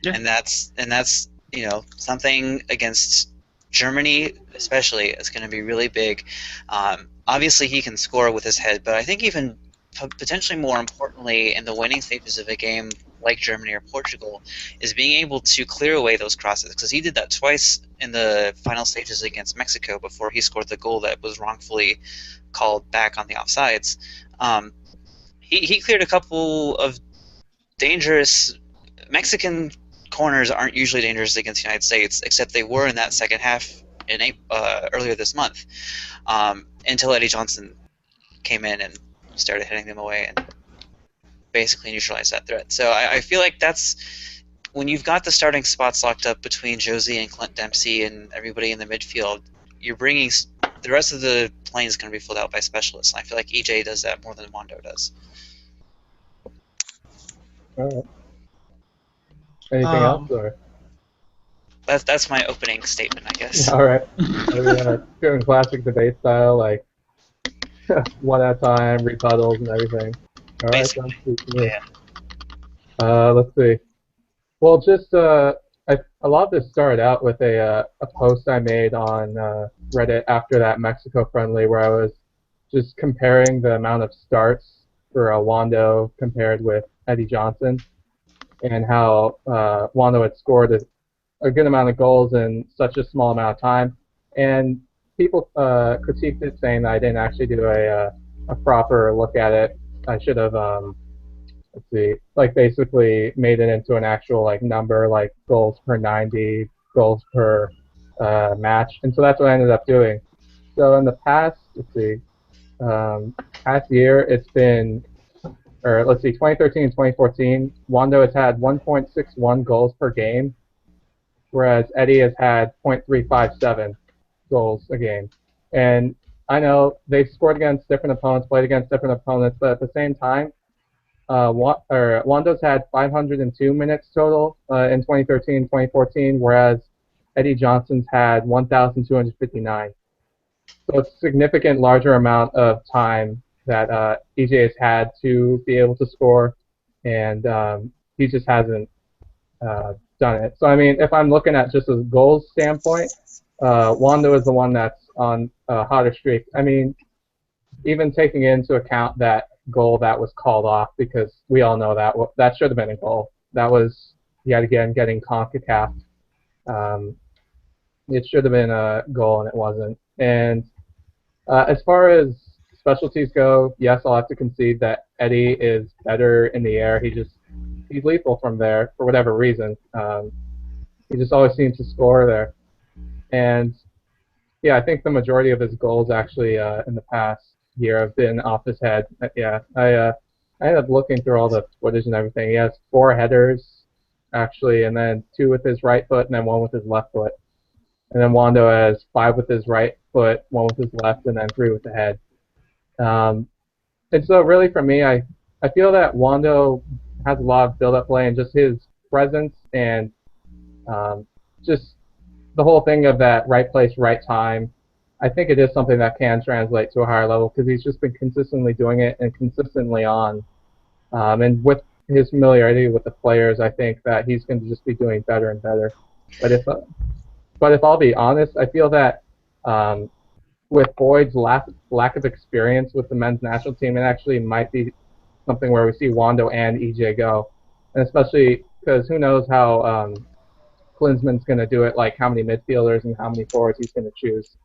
Yeah. and that's something against Germany especially is going to be really big. Obviously, he can score with his head, but I think even potentially more importantly in the winning stages of a game like Germany or Portugal is being able to clear away those crosses, because he did that twice in the final stages against Mexico before he scored the goal that was wrongfully called back on the offsides. Um, he cleared a couple of dangerous Mexican corners aren't usually dangerous against the United States, except they were in that second half earlier this month, until Eddie Johnson came in and started hitting them away and basically neutralized that threat. So I feel like that's when you've got the starting spots locked up between Josie and Clint Dempsey and everybody in the midfield, you're bringing the rest of the plane is going to be filled out by specialists. And I feel like EJ does that more than Mondo does. All right. Anything else? Um, Or? That's my opening statement, I guess. All right. Doing classic debate style, like one at a time, rebuttals and everything. All right, sounds good to me. Yeah. Let's see. Well, just a lot of this started out with a post I made on Reddit after that Mexico friendly, where I was just comparing the amount of starts for Wando compared with Eddie Johnson, and how Wando had scored a good amount of goals in such a small amount of time, and people critiqued it, saying that I didn't actually do a proper look at it. I should have let's see, like basically made it into an actual like number, like goals per 90, goals per match, and so that's what I ended up doing. So in the past, let's see, past year, it's been, or let's see, 2013 and 2014, Wando has had 1.61 goals per game, whereas Eddie has had 0.357 goals a game. And I know they've scored against different opponents, played against different opponents, but at the same time, Wando's had 502 minutes total in 2013 2014, whereas Eddie Johnson's had 1,259. So it's a significant larger amount of time that EJ has had to be able to score, and he just hasn't done it. So I mean, if I'm looking at just a goals standpoint, Wando is the one that's on a hotter streak. I mean, even taking into account that goal that was called off, because we all know that that should have been a goal. That was yet again getting CONCACAF. It should have been a goal and it wasn't. And as far as specialties go, yes, I'll have to concede that Eddie is better in the air. He's lethal from there for whatever reason. He just always seems to score there. And yeah, I think the majority of his goals actually in the past year have been off his head. Yeah, I ended up looking through all the footage and everything. He has 4 headers actually, and then 2 with his right foot, and then 1 with his left foot. And then Wando has 5 with his right foot, 1 with his left, and then 3 with the head. And so really for me, I feel that Wando has a lot of build-up play, and just his presence and just the whole thing of that right place, right time. I think it is something that can translate to a higher level, because he's just been consistently doing it and consistently on. And with his familiarity with the players, I think that he's going to just be doing better and better. But if I'll be honest, I feel that with Boyd's lack of experience with the men's national team, it actually might be something where we see Wando and EJ go, and especially because who knows how Klinsmann's going to do it, like how many midfielders and how many forwards he's going to choose.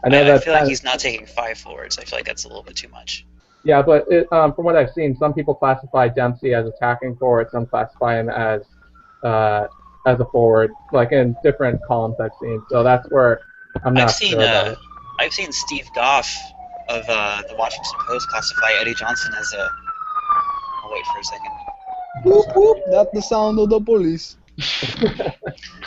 I feel like he's not taking 5 forwards. I feel like that's a little bit too much. Yeah, but from what I've seen, some people classify Dempsey as attacking forward, some classify him as a forward, like in different columns I've seen. So that's where I'm not sure about it. I've seen Steve Goff of the Washington Post classify Eddie Johnson as a. I'll wait for a second. Whoop, whoop, that's the sound of the police.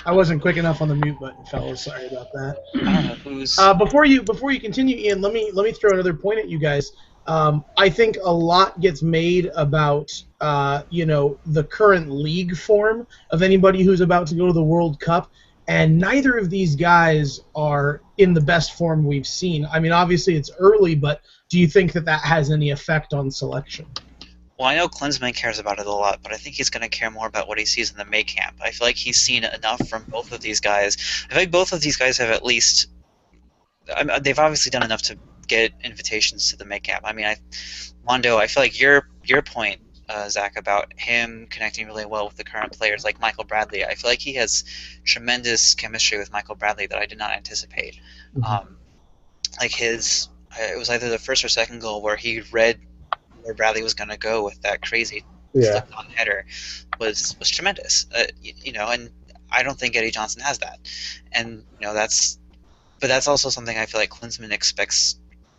I wasn't quick enough on the mute button, fellas. Sorry about that. I don't know who's. Before you continue, Ian, let me throw another point at you guys. I think a lot gets made about the current league form of anybody who's about to go to the World Cup, and neither of these guys are in the best form we've seen. I mean, obviously it's early, but do you think that has any effect on selection? Well, I know Klinsmann cares about it a lot, but I think he's going to care more about what he sees in the May camp. I feel like he's seen enough from both of these guys. I feel like both of these guys have at least they've obviously done enough to get invitations to the May camp. I mean, Mondo, I feel like your point, Zach, about him connecting really well with the current players like Michael Bradley. I feel like he has tremendous chemistry with Michael Bradley that I did not anticipate. Like it was either the first or second goal where he read where Bradley was going to go with that crazy flipped on header was tremendous. And I don't think Eddie Johnson has that, and but that's also something I feel like Klinsmann expects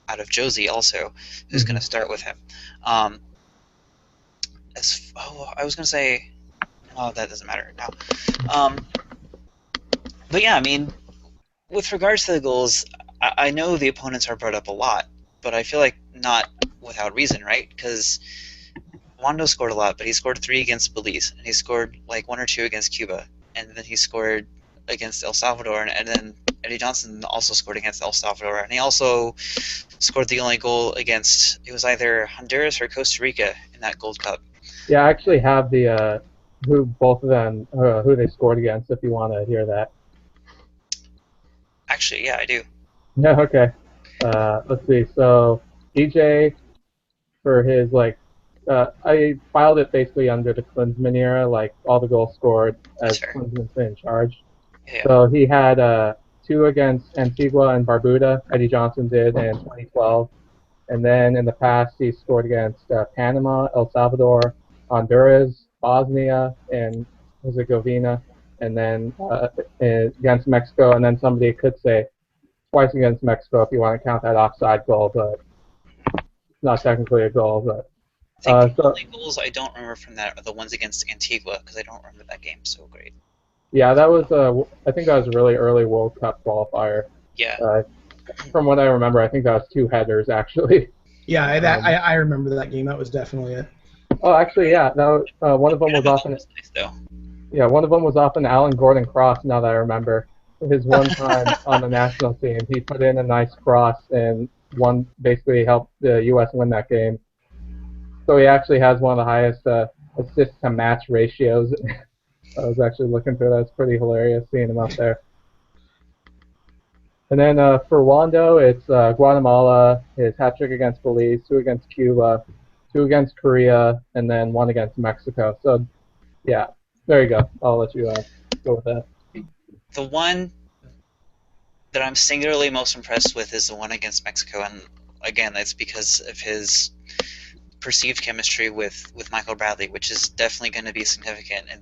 out of Josie also, who's going to start with him. I was going to say, oh, that doesn't matter now. But yeah, I mean, with regards to the goals, I know the opponents are brought up a lot, but I feel like not without reason, right? Because Wando scored a lot, but he scored 3 against Belize, and he scored like 1 or 2 against Cuba, and then he scored against El Salvador, and then Eddie Johnson also scored against El Salvador, and he also scored the only goal against, it was either Honduras or Costa Rica in that Gold Cup. Yeah, I actually have the who both of them who they scored against. If you want to hear that. Actually, yeah, I do. Yeah. Okay. Let's see. So EJ for his I filed it basically under the Klinsmann era, like all the goals scored as Klinsmann's been in charge. Yeah. So he had 2 against Antigua and Barbuda, Eddie Johnson did in 2012. And then in the past, he scored against Panama, El Salvador, Honduras, Bosnia, and Herzegovina, and then against Mexico. And then somebody could say twice against Mexico if you want to count that offside goal, but it's not technically a goal. But I think the only goals I don't remember from that are the ones against Antigua, because I don't remember that game so great. Yeah, that was I think that was a really early World Cup qualifier. Yeah. From what I remember, I think that was 2 headers actually. Yeah, I remember that game. That was definitely it. Oh, actually, yeah. That one of them was off an. Yeah, one of them was off an Alan Gordon cross. Now that I remember, his one time on the national team, he put in a nice cross and basically helped the U.S. win that game. So he actually has one of the highest assist to match ratios. I was actually looking through that. It's pretty hilarious seeing him up there. And then for Wando, it's Guatemala, his hat trick against Belize, 2 against Cuba, 2 against Korea, and then 1 against Mexico. So, yeah, there you go. I'll let you go with that. The one that I'm singularly most impressed with is the one against Mexico, and again, that's because of his perceived chemistry with Michael Bradley, which is definitely going to be significant in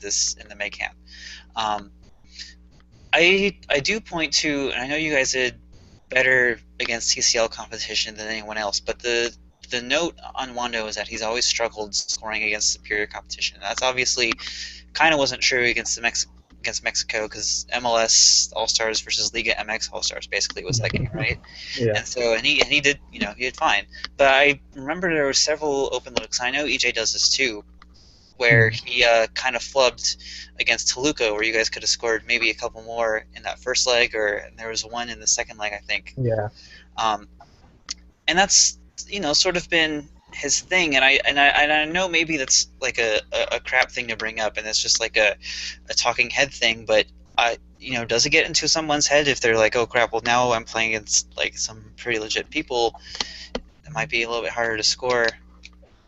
the May camp. I do point to, and I know you guys did better against TCL competition than anyone else, but the note on Wando is that he's always struggled scoring against superior competition. That's obviously kind of wasn't true against Mexico, because MLS All Stars versus Liga MX All Stars basically was that game, right? Yeah. And so he did he did fine. But I remember there were several open looks. I know EJ does this too, where he kind of flubbed against Toluca, where you guys could have scored maybe a couple more in that first leg, and there was one in the second leg, I think. Yeah. And that's sort of been his thing, and I know maybe that's like a crap thing to bring up, and it's just like a talking head thing, but does it get into someone's head if they're like, oh crap, well now I'm playing against like some pretty legit people, it might be a little bit harder to score,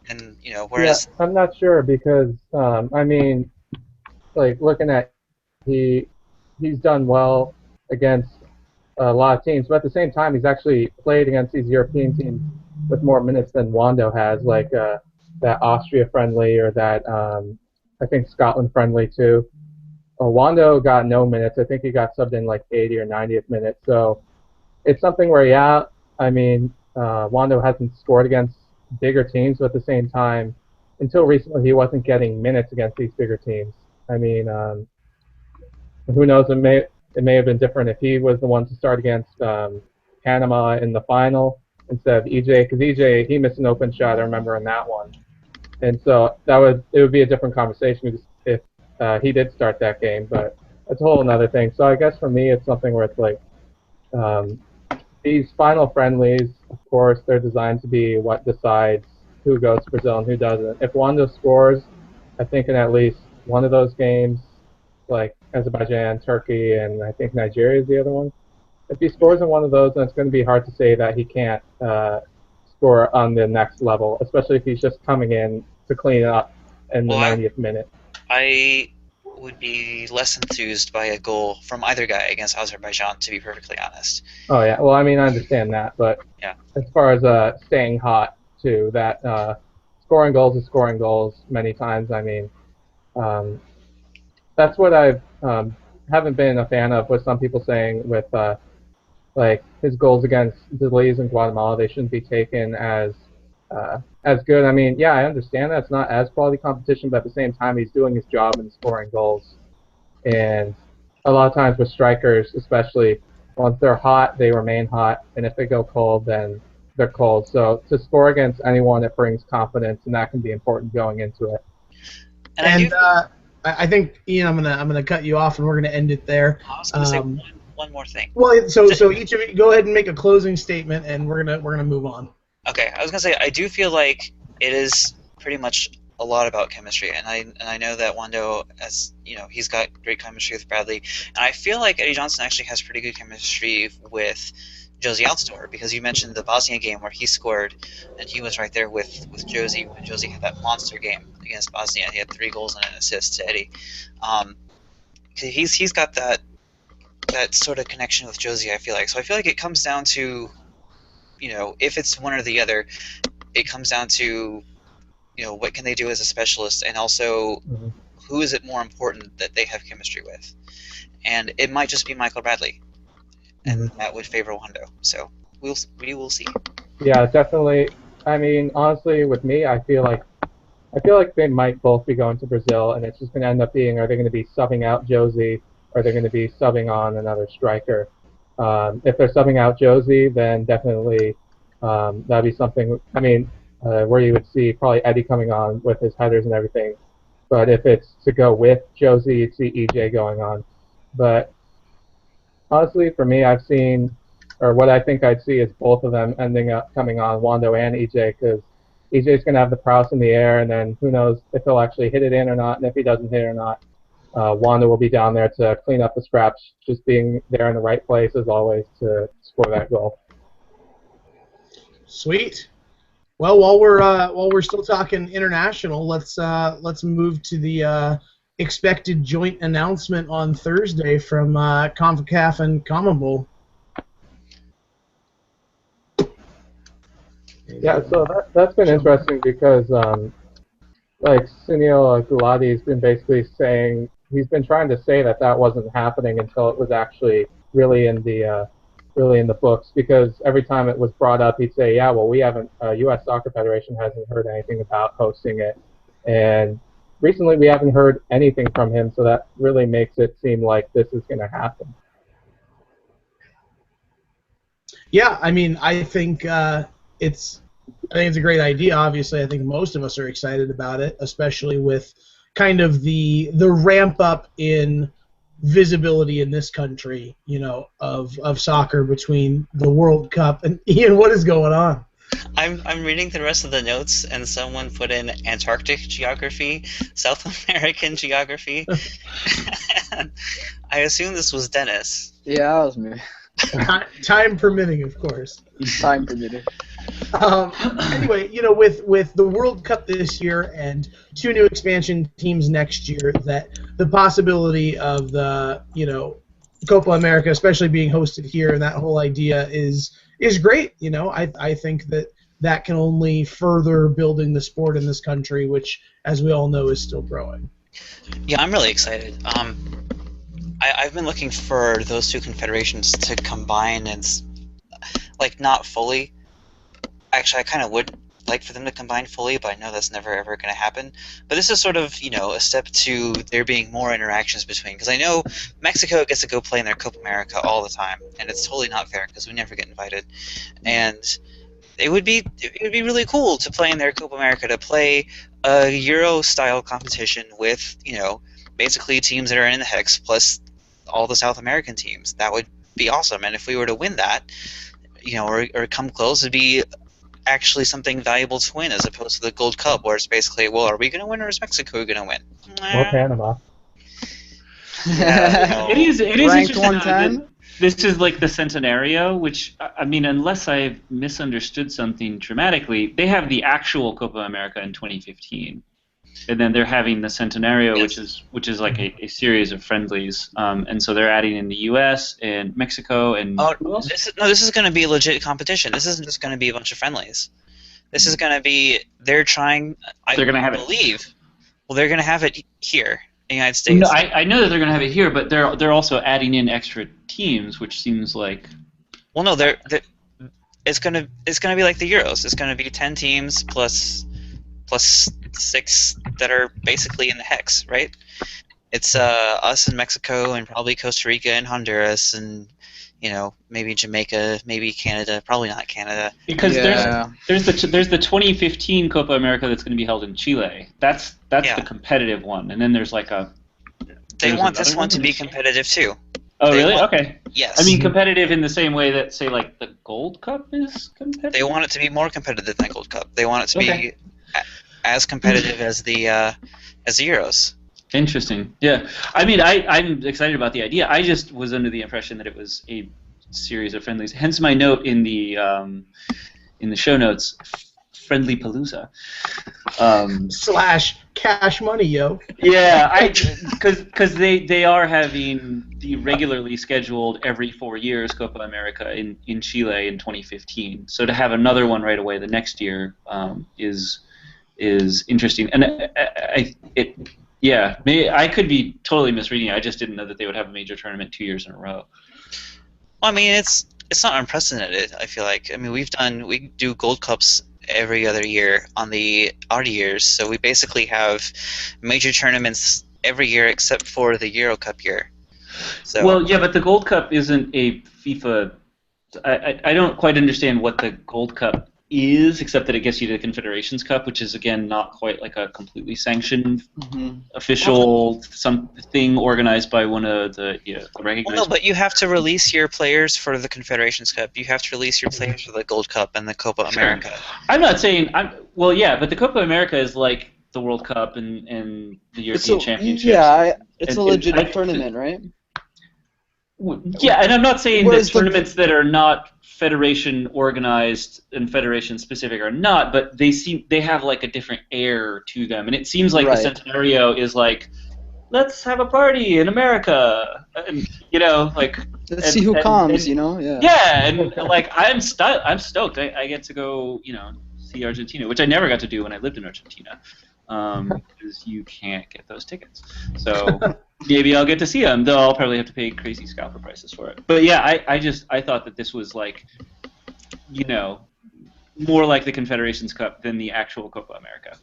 and whereas I'm not sure because I mean, like looking at he's done well against a lot of teams, but at the same time he's actually played against these European teams with more minutes than Wando has, like that Austria friendly or that I think Scotland friendly too. Wando got no minutes. I think he got subbed in like 80 or 90th minute. So it's something where, I mean, Wando hasn't scored against bigger teams, but at the same time, until recently, he wasn't getting minutes against these bigger teams. I mean, who knows? It may have been different if he was the one to start against Panama in the final instead of EJ, because EJ, he missed an open shot, I remember, in that one. And so it would be a different conversation if he did start that game, but that's a whole another thing. So I guess for me, it's something where it's like these final friendlies, of course, they're designed to be what decides who goes to Brazil and who doesn't. If Wando scores, I think in at least one of those games, like Azerbaijan, Turkey, and I think Nigeria is the other one. If he scores in one of those, then it's going to be hard to say that he can't score on the next level, especially if he's just coming in to clean up in the Well, 90th minute. I would be less enthused by a goal from either guy against Azerbaijan, to be perfectly honest. Oh yeah, well I mean I understand that, but Yeah. as far as staying hot too, that scoring goals is scoring goals many times. I mean, that's what I've haven't been a fan of. With some people saying with like his goals against Belize and Guatemala, they shouldn't be taken as good. I mean, yeah, I understand that it's not as quality competition, but at the same time, he's doing his job and scoring goals. And a lot of times with strikers, especially once they're hot, they remain hot, and if they go cold, then they're cold. So to score against anyone, it brings confidence, and that can be important going into it. And I think, Ian, I'm gonna cut you off, and we're gonna end it there. I was going to say one more thing. Well, so each of you go ahead and make a closing statement, and we're gonna move on. Okay, I was going to say I do feel like it is pretty much a lot about chemistry, and I know that Wando, as you know, he's got great chemistry with Bradley, and I feel like Eddie Johnson actually has pretty good chemistry with Josie Altidore, because you mentioned the Bosnia game where he scored, and he was right there with Josie when Josie had that monster game against Bosnia. He had 3 goals and an assist to Eddie. He's got that sort of connection with Josie, I feel like. So I feel like it comes down to, you know, if it's one or the other, it comes down to, you know, what can they do as a specialist, and also who is it more important that they have chemistry with. And it might just be Michael Bradley, and that would favor Wando. So we will see. Yeah, definitely. I mean, honestly, with me, I feel like they might both be going to Brazil, and it's just going to end up being, are they going to be subbing out Josie, or are they going to be subbing on another striker? If they're subbing out Josie, then definitely that'd be something. I mean, where you would see probably Eddie coming on with his headers and everything. But if it's to go with Josie, you'd see EJ going on. But honestly, for me, I've seen, or what I think I'd see is both of them ending up coming on, Wando and EJ, because EJ's going to have the prowess in the air, and then who knows if he'll actually hit it in or not, and if he doesn't hit it or not, Wando will be down there to clean up the scraps, just being there in the right place as always to score that goal. Sweet. Well, while we're still talking international, let's move to the expected joint announcement on Thursday from CONCACAF and CONMEBOL. Yeah, so that's been interesting because like Sunil Gulati has been basically saying, he's been trying to say that wasn't happening until it was actually really in the books, because every time it was brought up, he'd say, yeah, well, we haven't, U.S. Soccer Federation hasn't heard anything about hosting it, and recently we haven't heard anything from him, so that really makes it seem like this is going to happen. Yeah, I mean, I think it's a great idea. Obviously, I think most of us are excited about it, especially with kind of the ramp up in visibility in this country, you know, of soccer between the World Cup and Ian. What is going on? I'm reading the rest of the notes, and someone put in Antarctic geography, South American geography. I assume this was Dennis. Yeah, that was me. Time permitting, of course. Time permitting. Anyway, you know, with the World Cup this year and 2 new expansion teams next year, that the possibility of the, you know, Copa America, especially being hosted here, and that whole idea is great. You know, I think that can only further building the sport in this country, which, as we all know, is still growing. Yeah, I'm really excited. I've been looking for those 2 confederations to combine, and like not fully. Actually, I kind of would like for them to combine fully, but I know that's never ever going to happen. But this is sort of, you know, a step to there being more interactions between, because I know Mexico gets to go play in their Copa America all the time, and it's totally not fair because we never get invited. And it would be really cool to play in their Copa America, to play a Euro style competition with, you know, basically teams that are in the Hex plus all the South American teams. That would be awesome. And if we were to win that, you know, or come close, it'd be actually something valuable to win, as opposed to the Gold Cup, where it's basically, well, are we going to win or is Mexico going to win? Or Panama. Yeah, It is Ranked interesting though, 110? that this is like the Centenario, which, I mean, unless I've misunderstood something dramatically, they have the actual Copa America in 2015. And then they're having the Centenario, Yes. which is like a series of friendlies, and so they're adding in the U.S. and Mexico and who else? This is going to be a legit competition. This isn't just going to be a bunch of friendlies. This is going to be, they're trying, They're gonna have it. believe, well, they're going to have it here in the United States. No, I know that they're going to have it here, but they're also adding in extra teams, which seems like Well, no, it's going to be like the Euros. It's going to be 10 teams plus 6 that are basically in the hex, right? It's us and Mexico and probably Costa Rica and Honduras and maybe Jamaica, maybe Canada, probably not Canada. because Yeah. there's the 2015 Copa America that's going to be held in Chile. That's Yeah. the competitive one, and then there's like a. They there's want this another one to be in- competitive too. Oh they really? want- Okay. Yes. I mean, competitive in the same way that, say, like the Gold Cup is competitive. They want it to be more competitive than the Gold Cup. They want it to Okay. be as competitive as the Euros. Interesting. Yeah. I mean, I'm excited about the idea. I just was under the impression that it was a series of friendlies. Hence my note in the show notes, Friendly Palooza. / cash money, yo. Yeah, because they are having the regularly scheduled every 4 years Copa America in Chile in 2015. So to have another one right away the next year is interesting. And I could be totally misreading it. I just didn't know that they would have a major tournament 2 years in a row. Well, I mean, it's not unprecedented. I feel like. I mean, we do Gold Cups every other year on the odd years, so we basically have major tournaments every year except for the Euro Cup year. So Well, yeah, but the Gold Cup isn't a FIFA. I don't quite understand what the Gold Cup is, except that it gets you to the Confederations Cup, which is again not quite like a completely sanctioned official something organized by one of the recognized. Well, no, but you have to release your players for the Confederations Cup. You have to release your players for the Gold Cup and the Copa America. I'm not saying well, yeah, but the Copa America is like the World Cup and the European Championships. Yeah, it's And- a legitimate and I- tournament, right? Yeah, and I'm not saying Whereas that tournaments that are not federation organized and federation specific are not, but they have like a different air to them, and it seems like Right. the Centenario is like, let's have a party in America, and, like. Let's see who comes, Yeah. Yeah, and like I'm stoked. I get to go, see Argentina, which I never got to do when I lived in Argentina, because you can't get those tickets. So maybe I'll get to see them, though I'll probably have to pay crazy scalper prices for it. But yeah, I thought that this was like, more like the Confederations Cup than the actual Copa America.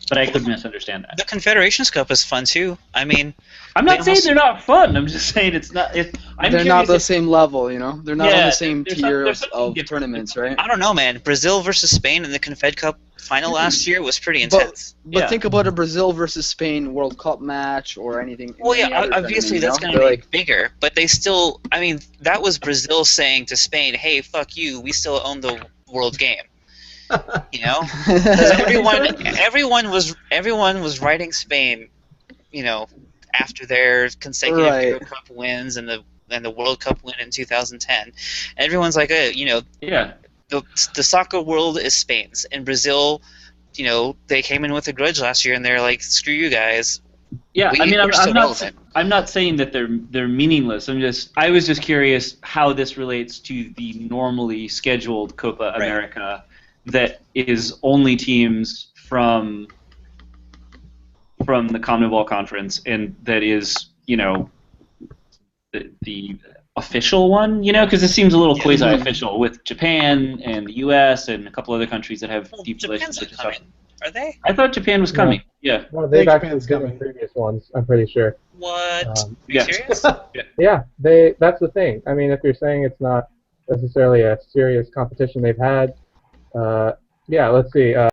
But I could misunderstand that. The Confederations Cup is fun too. I mean, I'm not saying they're not fun. I'm just saying it's not. They're not the same level, They're not on Yeah, the same there's tier there's something of different. tournaments, right? I don't know, man. Brazil versus Spain in the Confed Cup final last year was pretty But- intense. But Yeah. think about a Brazil versus Spain World Cup match or anything. Well, any yeah, other obviously that's tournament, going to They're be bigger, but they still. I mean, that was Brazil saying to Spain, "Hey, fuck you. We still own the world game." Everyone was writing Spain, after their consecutive Right. Euro Cup wins and the World Cup win in 2010. Everyone's like, Yeah. the soccer world is Spain's, and Brazil, they came in with a grudge last year, and they're like, screw you guys. Yeah, I mean, we're still relevant. I'm not saying that they're meaningless. I was just curious how this relates to the normally scheduled Copa Right. America that is only teams from the CONMEBOL conference, and that is, the official one, because it seems a little quasi-official with Japan and the U.S. and a couple other countries that have deep Japan's relationships. not coming. Are they? I thought Japan was coming. Yeah. Well, they've think actually Japan's been in coming. previous ones, I'm pretty sure. What? Are you Yeah. serious? Yeah, that's the thing. I mean, if you're saying it's not necessarily a serious competition they've had, yeah, let's see.